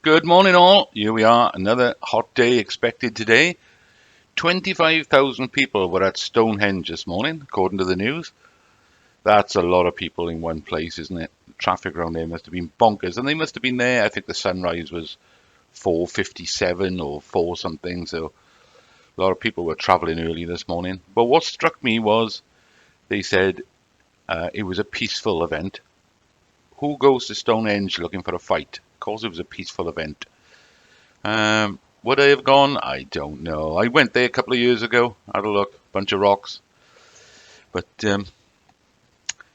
Good morning, all. Here we are, another hot day expected today. 25,000 people were at Stonehenge this morning, according to the news. That's a lot of people in one place, isn't it? The traffic around there must have been bonkers, and they must have been there. I think the sunrise was 4:57 or 4 something, so a lot of people were travelling early this morning. But what struck me was they said it was a peaceful event. Who goes to Stonehenge looking for a fight? Of course, it was a peaceful event. Would I have gone? I don't know. I went there a couple of years ago, had a look, bunch of rocks. But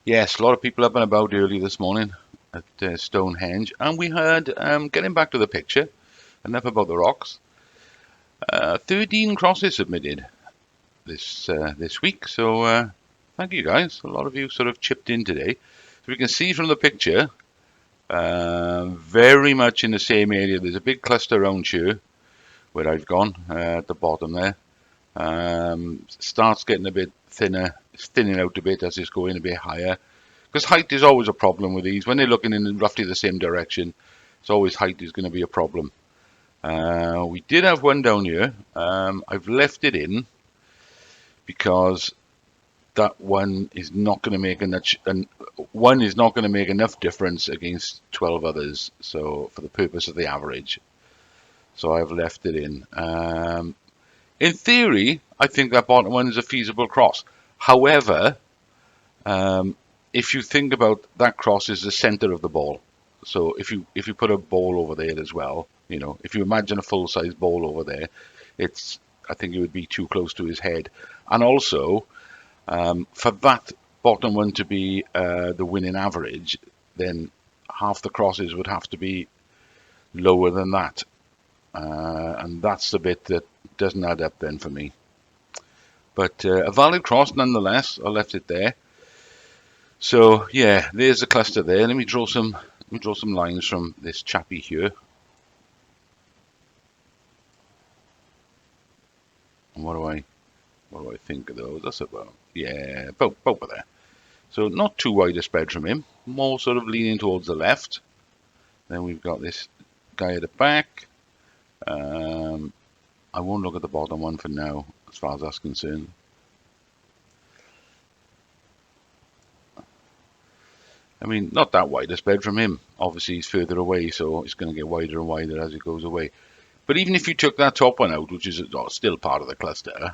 yes, a lot of people up and about early this morning at Stonehenge. And we had, getting back to the picture, enough about the rocks. 13 crosses submitted this week. So thank you guys. A lot of you sort of chipped in today. So we can see from the picture, very much in the same area. There's a big cluster around here where I've gone at the bottom there. Starts getting a bit thinner, it's thinning out a bit as it's going a bit higher. Because height is always a problem with these. When they're looking in roughly the same direction, it's always height is going to be a problem. We did have one down here. I've left it in because that one is not going to make enough difference against 12 others. So for the purpose of the average. So I've left it in. In theory, I think that bottom one is a feasible cross. However, if you think about that cross is the center of the ball. So if you put a ball over there as well, you know, if you imagine a full-size ball over there, I think it would be too close to his head. And also, for that bottom one to be the winning average, then half the crosses would have to be lower than that. And that's the bit that doesn't add up then for me. But a valid cross nonetheless. I left it there. So yeah, there's the cluster there. Let me draw some lines from this chappy here. And what do I think of those? That's about, yeah, about there. So not too wide a spread from him. More sort of leaning towards the left. Then we've got this guy at the back. I won't look at the bottom one for now, as far as that's concerned. I mean, not that wide a spread from him. Obviously, he's further away, so it's going to get wider and wider as it goes away. But even if you took that top one out, which is still part of the cluster,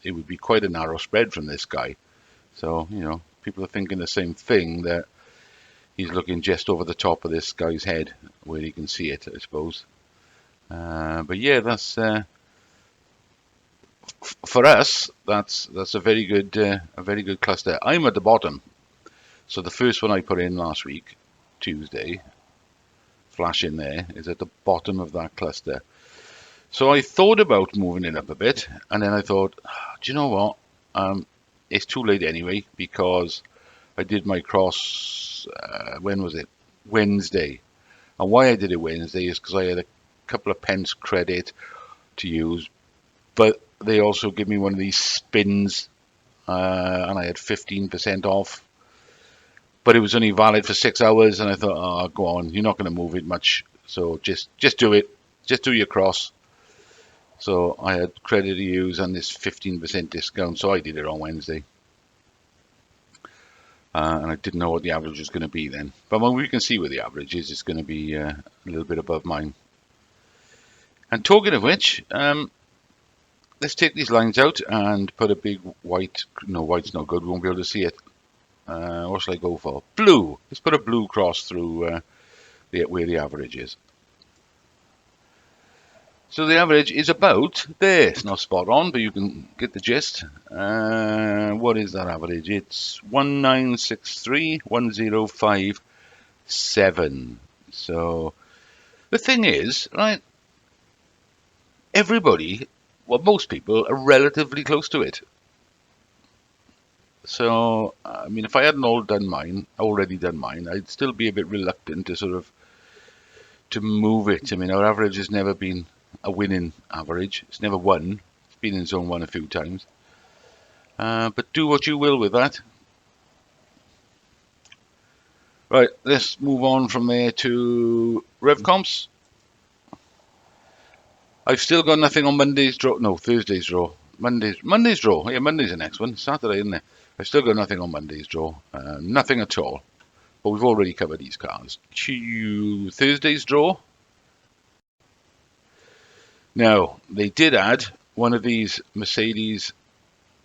it would be quite a narrow spread from this guy. So, you know, people are thinking the same thing, that he's looking just over the top of this guy's head, where he can see it, I suppose. But yeah, that's for us. That's a very good cluster. I'm at the bottom, so the first one I put in last week, Tuesday, flash in there, is at the bottom of that cluster. So I thought about moving it up a bit, and then I thought, do you know what? It's too late anyway, because I did my cross. When was it? Wednesday. And why I did it Wednesday is because I had a couple of pence credit to use, but they also give me one of these spins, and I had 15% off, but it was only valid for 6 hours, and I thought, oh, go on, you're not going to move it much, so just do it, just do your cross. So I had credit to use and this 15% discount, so I did it on Wednesday. And I didn't know what the average was going to be then. But when we can see where the average is, it's going to be a little bit above mine. And talking of which, let's take these lines out and put a big white. No, white's not good. We won't be able to see it. What shall I go for? Blue. Let's put a blue cross through where the average is. So the average is about there. It's not spot on, but you can get the gist. What is that average? It's 1963,1057. So the thing is, right, everybody, well, most people are relatively close to it. So, I mean, if I hadn't already done mine, I'd still be a bit reluctant to move it. I mean, our average has never been a winning average. It's never won. It's been in zone 1 a few times. But do what you will with that. Right, let's move on from there to Revcomps. I've still got nothing on Monday's draw. No, Thursday's draw. Monday's draw. Yeah, Monday's the next one. Saturday, isn't it? I've still got nothing on Monday's draw. Nothing at all. But we've already covered these cars. Thursday's draw. Now, they did add one of these Mercedes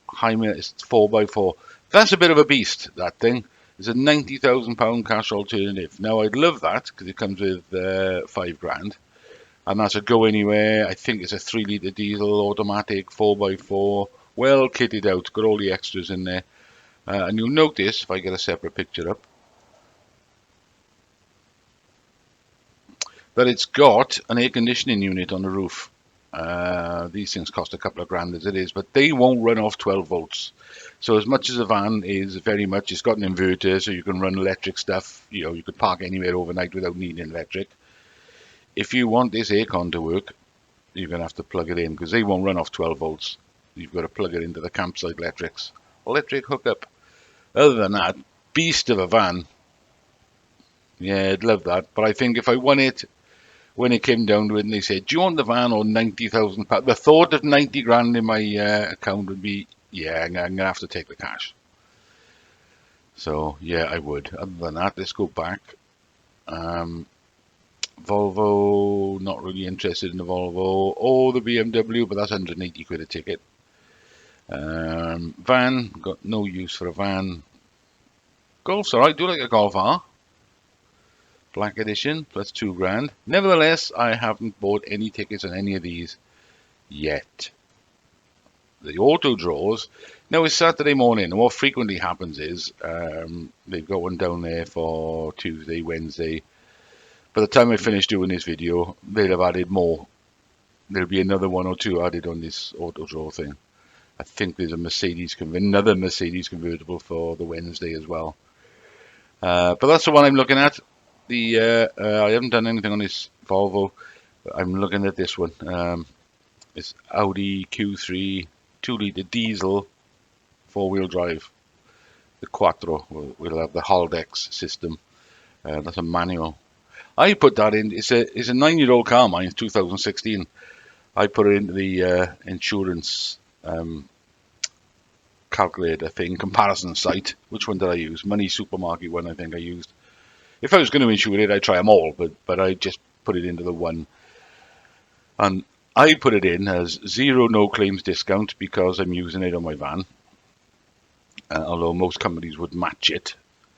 Hymer 4x4. That's a bit of a beast, that thing. It's a £90,000 cash alternative. Now, I'd love that because it comes with £5,000. And that's a go anywhere. I think it's a 3 litre diesel, automatic, 4x4. Well kitted out, got all the extras in there. And you'll notice, if I get a separate picture up, that it's got an air conditioning unit on the roof. These things cost a couple of grand as it is, but they won't run off 12 volts. So as much as a van is very much, it's got an inverter, so you can run electric stuff. You know, you could park anywhere overnight without needing electric. If you want this aircon to work, you're going to have to plug it in because they won't run off 12 volts. You've got to plug it into the campsite electric hookup. Other than that, beast of a van. Yeah, I'd love that. But I think if I won it, when it came down to it and they said, do you want the van or £90,000? The thought of 90 grand in my account would be, yeah, I'm going to have to take the cash. So, yeah, I would. Other than that, let's go back. Volvo, not really interested in the Volvo. Or the BMW, but that's 180 quid a ticket. Van, got no use for a van. Golf's alright, do like a Golf R. Black edition, plus £2,000. Nevertheless, I haven't bought any tickets on any of these yet. The auto draws. Now it's Saturday morning, and what frequently happens is they've got one down there for Tuesday, Wednesday. By the time I finish doing this video, they'll have added more. There'll be another one or two added on this auto draw thing. I think there's another Mercedes convertible for the Wednesday as well. But that's the one I'm looking at. I haven't done anything on this Volvo. I'm looking at this one. It's Audi Q3 2 litre diesel 4-wheel drive. The Quattro will have the Haldex system. That's a manual. I put that in. It's a 9-year-old car. Mine. It's 2016. I put it into the insurance calculator thing, comparison site. Which one did I use? Money Supermarket one. I think I used. If I was going to insure it, I'd try them all, but I just put it into the one. And I put it in as 0 no claims discount because I'm using it on my van. Although most companies would match it.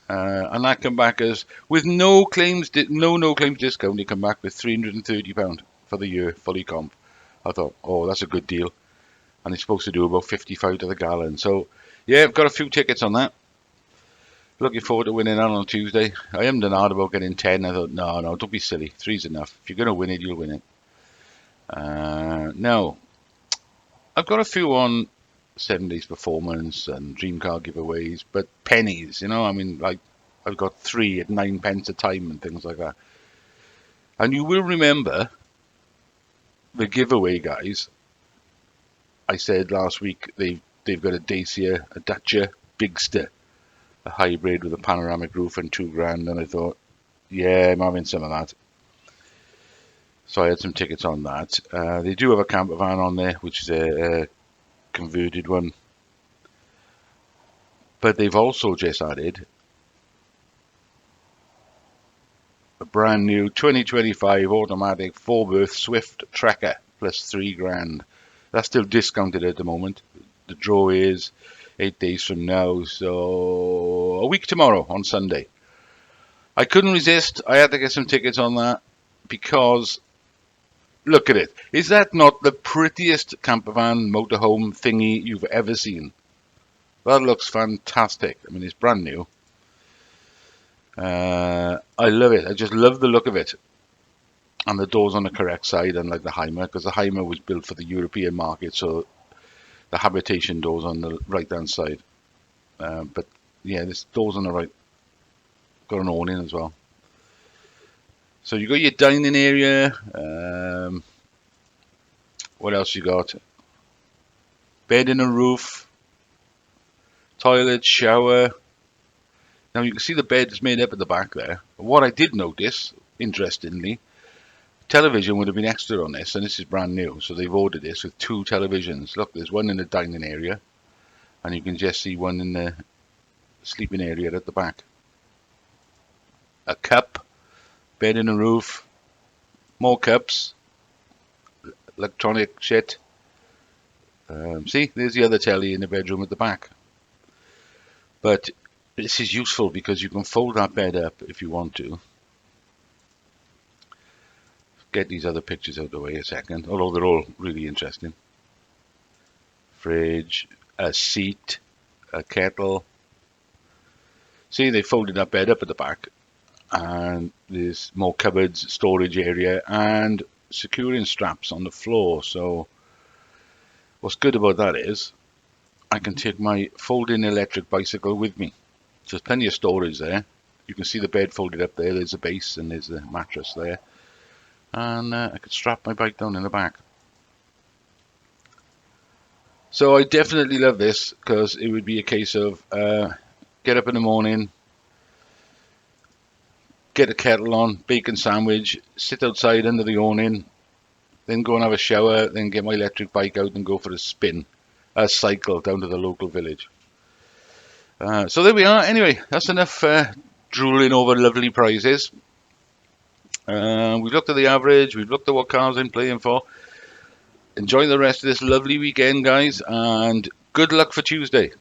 And that come back as, with no claims discount, it come back with £330 for the year, fully comp. I thought, oh, that's a good deal. And it's supposed to do about 55 to the gallon. So, yeah, I've got a few tickets on that. Looking forward to winning that on Tuesday. I am done hard about getting 10. I thought, no, don't be silly. 3's enough. If you're going to win it, you'll win it. Now, I've got a few on 7 days performance and dream car giveaways, but pennies, you know. I mean, like, I've got 3 at 9 pence a time and things like that. And you will remember the giveaway guys. I said last week they've got a Dacia, a Dacia Bigster, a hybrid with a panoramic roof and £2,000, and I thought, yeah, I'm having some of that. So I had some tickets on that. They do have a camper van on there, which is a converted one. But they've also just added a brand new 2025 automatic 4-berth Swift Trekker plus £3,000. That's still discounted at the moment. The draw is 8 days from now, so a week tomorrow on Sunday. I couldn't resist. I had to get some tickets on that because look at it. Is that not the prettiest campervan motorhome thingy you've ever seen? That looks fantastic. I mean, it's brand new. I love it. I just love the look of it. And the doors on the correct side, unlike the Hymer, because the Hymer was built for the European market, so the habitation doors on the right-hand side. But yeah, this door's on the right. Got an awning as well. So you got your dining area. What else you got? Bed in a roof. Toilet, shower. Now you can see the bed is made up at the back there. What I did notice, interestingly, Television would have been extra on this, and this is brand new, so they've ordered this with 2 televisions. Look, there's one in the dining area, and you can just see one in the sleeping area at the back. A cup, bed in the roof, more cups, electronic shit. See, there's the other telly in the bedroom at the back. But this is useful because you can fold that bed up if you want to. Get these other pictures out of the way a second, although they're all really interesting. Fridge, a seat, a kettle. See, they folded that bed up at the back, and there's more cupboards, storage area, and securing straps on the floor. So what's good about that is I can take my folding electric bicycle with me. So there's plenty of storage there. You can see the bed folded up there. There's a base and there's the mattress there. And I could strap my bike down in the back. So I definitely love this because it would be a case of get up in the morning, get a kettle on, bacon sandwich, sit outside under the awning, then go and have a shower, then get my electric bike out and go for a spin, a cycle down to the local village. So there we are. Anyway, that's enough drooling over lovely prizes. We've looked at the average, we've looked at what cars I'm playing for. Enjoy the rest of this lovely weekend, guys, and good luck for Tuesday.